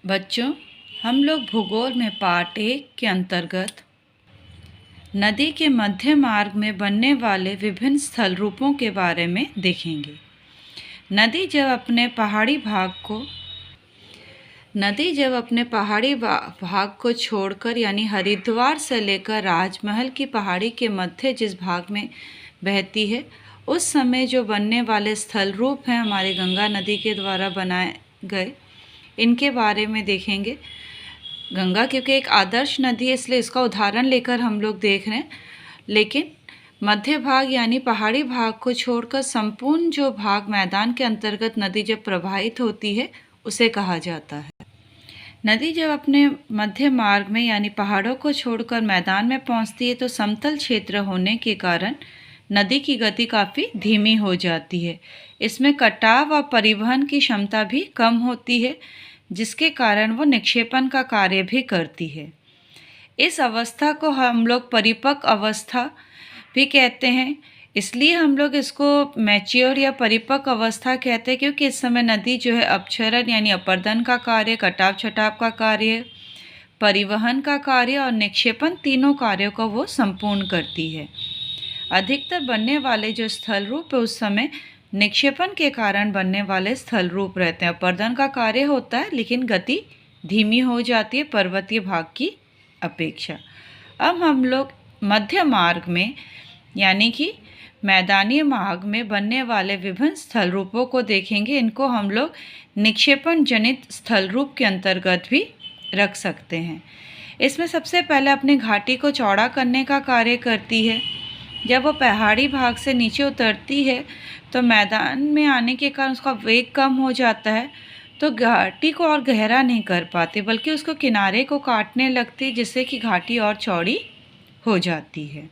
बच्चों, हम लोग भूगोल में पाठ 1 के अंतर्गत नदी के मध्य मार्ग में बनने वाले विभिन्न स्थल रूपों के बारे में देखेंगे। नदी जब अपने पहाड़ी भाग को छोड़कर यानी हरिद्वार से लेकर राजमहल की पहाड़ी के मध्य जिस भाग में बहती है, उस समय जो बनने वाले स्थल रूप हैं हमारे गंगा नदी के द्वारा बनाए गए, इनके बारे में देखेंगे। गंगा क्योंकि एक आदर्श नदी है, इसलिए इसका उदाहरण लेकर हम लोग देख रहे हैं, लेकिन मध्य भाग यानी पहाड़ी भाग को छोड़कर संपूर्ण जो भाग मैदान के अंतर्गत नदी जब प्रवाहित होती है उसे कहा जाता है। नदी जब अपने मध्य मार्ग में यानी पहाड़ों को छोड़कर मैदान में पहुंचती है तो समतल क्षेत्र होने के कारण नदी की गति काफ़ी धीमी हो जाती है। इसमें कटाव और परिवहन की क्षमता भी कम होती है, जिसके कारण वो निक्षेपण का कार्य भी करती है। इस अवस्था को हम लोग परिपक्व अवस्था भी कहते हैं, इसलिए हम लोग इसको मैच्योर या परिपक्व अवस्था कहते हैं, क्योंकि इस समय नदी जो है अपक्षरण यानी अपर्दन का कार्य, कटाव छटाव का कार्य, परिवहन का कार्य और निक्षेपण तीनों कार्यों को वो संपूर्ण करती है। अधिकतर बनने वाले जो स्थल रूप है उस समय निक्षेपण के कारण बनने वाले स्थल रूप रहते हैं। अपर्दन का कार्य होता है लेकिन गति धीमी हो जाती है पर्वतीय भाग की अपेक्षा। अब हम लोग मध्य मार्ग में यानी कि मैदानी मार्ग में बनने वाले विभिन्न स्थल रूपों को देखेंगे। इनको हम लोग निक्षेपण जनित स्थल रूप के अंतर्गत भी रख सकते हैं। इसमें सबसे पहले अपनी घाटी को चौड़ा करने का कार्य करती है। जब वो पहाड़ी भाग से नीचे उतरती है तो मैदान में आने के कारण उसका वेग कम हो जाता है, तो घाटी को और गहरा नहीं कर पाती बल्कि उसको किनारे को काटने लगती, जिससे कि घाटी और चौड़ी हो जाती है।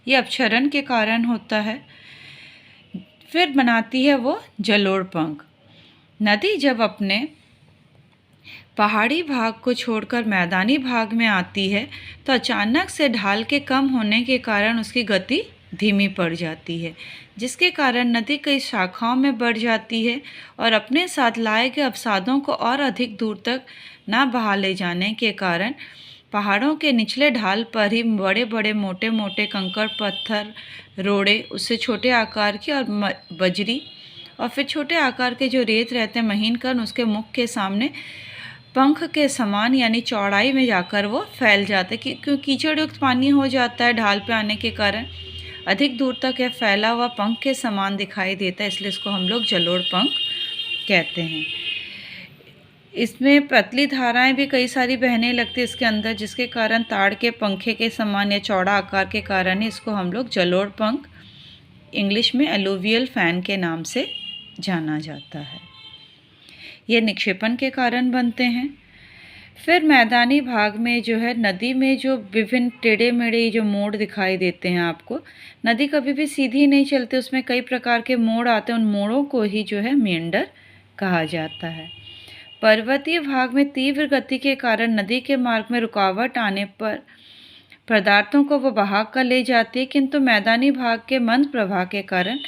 ये अपक्षरण के कारण होता है। फिर बनाती है वो जलोढ़ पंख। नदी जब अपने पहाड़ी भाग को छोड़कर मैदानी भाग में आती है तो अचानक से ढाल के कम होने के कारण उसकी गति धीमी पड़ जाती है, जिसके कारण नदी कई शाखाओं में बढ़ जाती है और अपने साथ लाए गए अवसादों को और अधिक दूर तक ना बहा ले जाने के कारण पहाड़ों के निचले ढाल पर ही बड़े बड़े मोटे मोटे कंकड़ पत्थर, रोड़े, उससे छोटे आकार की और बजरी और फिर छोटे आकार के जो रेत रहते हैं महीन कण, उसके मुख के सामने पंख के समान यानी चौड़ाई में जाकर वो फैल जाते हैं। क्योंकि कीचड़ युक्त पानी हो जाता है ढाल पे आने के कारण अधिक दूर तक यह फैला हुआ पंख के समान दिखाई देता है, इसलिए इसको हम लोग जलोढ़ पंख कहते हैं। इसमें पतली धाराएं भी कई सारी बहने लगती है इसके अंदर, जिसके कारण ताड़ के पंखे के समान या चौड़ा आकार के कारण ही इसको हम लोग जलोढ़ पंख इंग्लिश में एलुवियल फैन के नाम से जाना जाता है। ये निक्षेपण के कारण बनते हैं। फिर मैदानी भाग में जो है नदी में जो विभिन्न टेढ़े मेढ़े जो मोड़ दिखाई देते हैं आपको, नदी कभी भी सीधी नहीं चलती, उसमें कई प्रकार के मोड़ आते हैं। उन मोड़ों को ही जो है मेंढर कहा जाता है। पर्वतीय भाग में तीव्र गति के कारण नदी के मार्ग में रुकावट आने पर पदार्थों को वो बहा कर ले जाती है, किंतु मैदानी भाग के मंद प्रवाह के कारण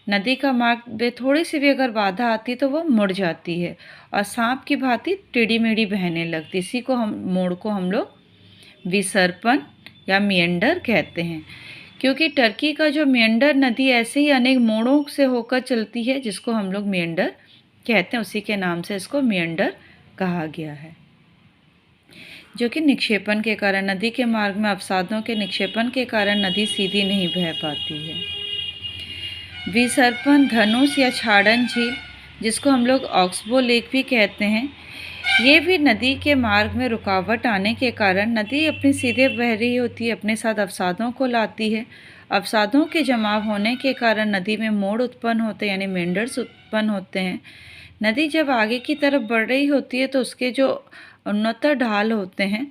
नदी का मार्ग में थोड़ी सी भी अगर बाधा आती तो वो मुड़ जाती है और सांप की भांति टेढ़ी मेढ़ी बहने लगती। इसी को मोड़ को हम लोग विसर्पण या मियंडर कहते हैं, क्योंकि टर्की का जो मियंडर नदी ऐसे ही अनेक मोड़ों से होकर चलती है, जिसको हम लोग मियंडर कहते हैं। उसी के नाम से इसको मियंडर कहा गया है, जो कि निक्षेपण के कारण नदी के मार्ग में अवसादों के निक्षेपण के कारण नदी सीधी नहीं बह पाती है। विसर्पण धनुष या छाड़न झील, जिसको हम लोग ऑक्सबो लेक भी कहते हैं, ये भी नदी के मार्ग में रुकावट आने के कारण नदी अपनी सीधे बह रही होती है, अपने साथ अवसादों को लाती है। अवसादों के जमाव होने के कारण नदी में मोड़ उत्पन्न होते हैं यानी मेंडर्स उत्पन्न होते हैं। नदी जब आगे की तरफ बढ़ रही होती है तो उसके जो उन्नतर ढाल होते हैं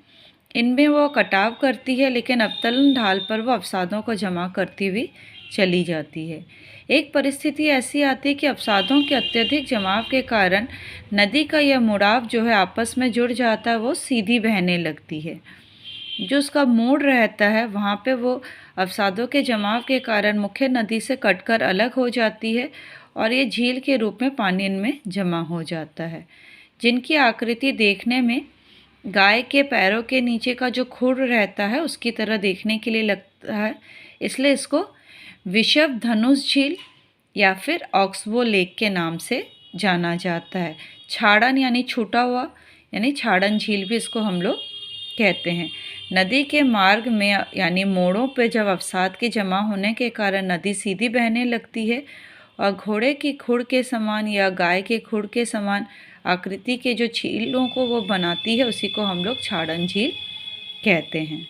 इनमें वो कटाव करती है, लेकिन अवतलन ढाल पर वो अवसादों को जमा करती हुई चली जाती है। एक परिस्थिति ऐसी आती है कि अवसादों के अत्यधिक जमाव के कारण नदी का यह मुड़ाव जो है आपस में जुड़ जाता है, वो सीधी बहने लगती है। जो उसका मोड़ रहता है वहाँ पे वो अवसादों के जमाव के कारण मुख्य नदी से कटकर अलग हो जाती है और ये झील के रूप में पानी इनमें जमा हो जाता है, जिनकी आकृति देखने में गाय के पैरों के नीचे का जो खुर रहता है उसकी तरह देखने के लिए लगता है, इसलिए इसको विषव धनुष झील या फिर ऑक्सबो लेक के नाम से जाना जाता है। छाड़न यानी छूटा हुआ यानी छाड़न झील भी इसको हम लोग कहते हैं। नदी के मार्ग में यानी मोड़ों पे जब अवसाद के जमा होने के कारण नदी सीधी बहने लगती है और घोड़े की खुर के समान या गाय के खुर के समान आकृति के जो झीलों को वो बनाती है, उसी को हम लोग छाड़न झील कहते हैं।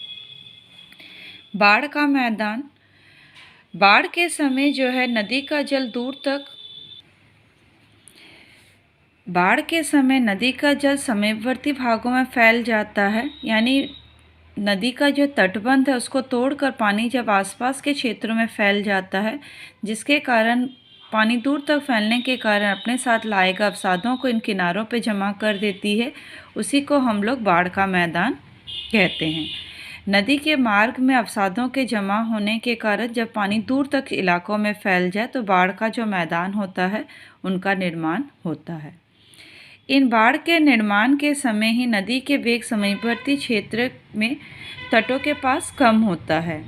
बाढ़ का मैदान, बाढ़ के समय जो है नदी का जल दूर तक, बाढ़ के समय नदी का जल समीपवर्ती भागों में फैल जाता है, यानी नदी का जो तटबंध है उसको तोड़कर पानी जब आसपास के क्षेत्रों में फैल जाता है, जिसके कारण पानी दूर तक फैलने के कारण अपने साथ लाए गए अवसादों को इन किनारों पर जमा कर देती है, उसी को हम लोग बाढ़ का मैदान कहते हैं। नदी के मार्ग में अवसादों के जमा होने के कारण जब पानी दूर तक इलाकों में फैल जाए तो बाढ़ का जो मैदान होता है उनका निर्माण होता है। इन बाढ़ के निर्माण के समय ही नदी के वेग समीपवर्ती क्षेत्र में तटों के पास कम होता है,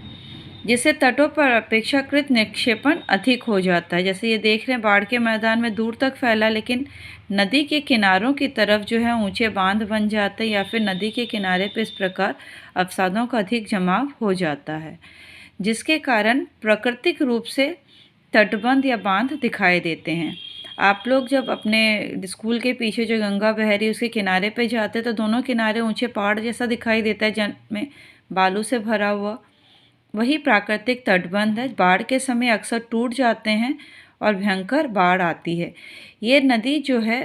जिससे तटों पर अपेक्षाकृत निक्षेपण अधिक हो जाता है। जैसे ये देख रहे हैं बाढ़ के मैदान में दूर तक फैला, लेकिन नदी के किनारों की तरफ जो है ऊंचे बांध बन जाते हैं या फिर नदी के किनारे पर इस प्रकार अवसादों का अधिक जमाव हो जाता है, जिसके कारण प्राकृतिक रूप से तटबंध या बांध दिखाई देते हैं। आप लोग जब अपने स्कूल के पीछे जो गंगा बह रही है उसके किनारे पे जाते हैं तो दोनों किनारे ऊंचे पहाड़ जैसा दिखाई देता है, जिनमें बालू से भरा हुआ, वही प्राकृतिक तटबंध है। बाढ़ के समय अक्सर टूट जाते हैं और भयंकर बाढ़ आती है। ये नदी जो है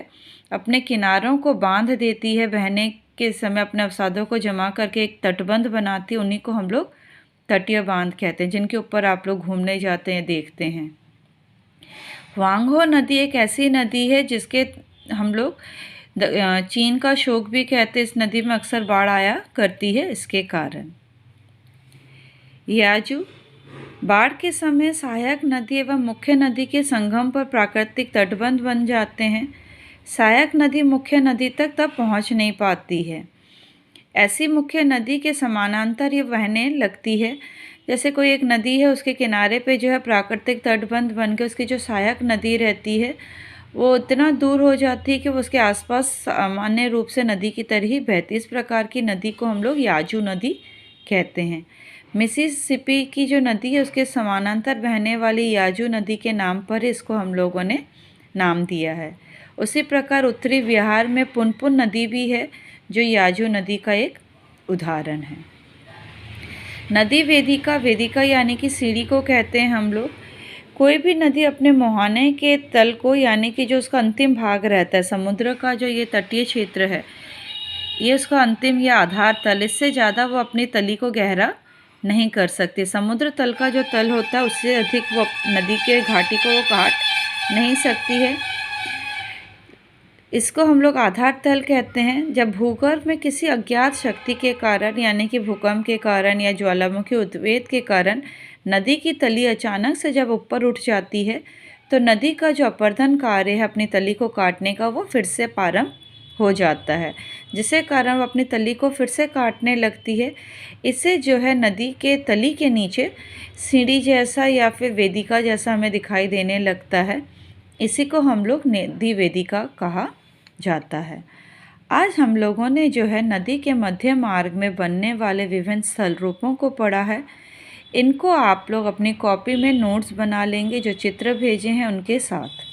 अपने किनारों को बांध देती है, बहने के समय अपने अवसादों को जमा करके एक तटबंध बनाती है, उन्हीं को हम लोग तटीय बांध कहते हैं, जिनके ऊपर आप लोग घूमने जाते हैं, देखते हैं। वांगहो नदी एक ऐसी नदी है जिसके हम लोग चीन का शोक भी कहते हैं। इस नदी में अक्सर बाढ़ आया करती है इसके कारण। याजू, बाढ़ के समय सहायक नदी एवं मुख्य नदी के संगम पर प्राकृतिक तटबंध बन जाते हैं। सहायक नदी मुख्य नदी तक तब पहुंच नहीं पाती है। ऐसी मुख्य नदी के समानांतर ये बहने लगती है। जैसे कोई एक नदी है, उसके किनारे पे जो है प्राकृतिक तटबंध बन के उसकी जो सहायक नदी रहती है वो इतना दूर हो जाती है कि वो उसके आसपास सामान्य रूप से नदी की तरह ही बहती। इस प्रकार की नदी को हम लोग याजू नदी कहते हैं। मिसिसिपी की जो नदी है उसके समानांतर बहने वाली याजू नदी के नाम पर इसको हम लोगों ने नाम दिया है। उसी प्रकार उत्तरी बिहार में पुनपुन नदी भी है जो याजू नदी का एक उदाहरण है। नदी वेदिका, वेदिका यानी कि सीढ़ी को कहते हैं हम लोग। कोई भी नदी अपने मुहाने के तल को यानी कि जो उसका अंतिम भाग रहता है, समुद्र का जो ये तटीय क्षेत्र है, ये उसका अंतिम या आधार तल, इससे ज़्यादा वो अपनी तली को गहरा नहीं कर सकती। समुद्र तल का जो तल होता है उससे अधिक वो नदी के घाटी को वो काट नहीं सकती है। इसको हम लोग आधार तल कहते हैं। जब भूगर्भ में किसी अज्ञात शक्ति के कारण यानी कि भूकंप के कारण या ज्वालामुखी उद्वेग के कारण नदी की तली अचानक से जब ऊपर उठ जाती है तो नदी का जो अपर्दन कार्य है अपनी तली को काटने का, वो फिर से प्रारंभ हो जाता है, जिसके कारण वो अपनी तली को फिर से काटने लगती है। इससे जो है नदी के तली के नीचे सीढ़ी जैसा या फिर वेदिका जैसा हमें दिखाई देने लगता है। इसी को हम लोग नदी वेदिका कहा जाता है। आज हम लोगों ने जो है नदी के मध्य मार्ग में बनने वाले विभिन्न स्थल रूपों को पढ़ा है। इनको आप लोग अपनी कॉपी में नोट्स बना लेंगे जो चित्र भेजे हैं उनके साथ।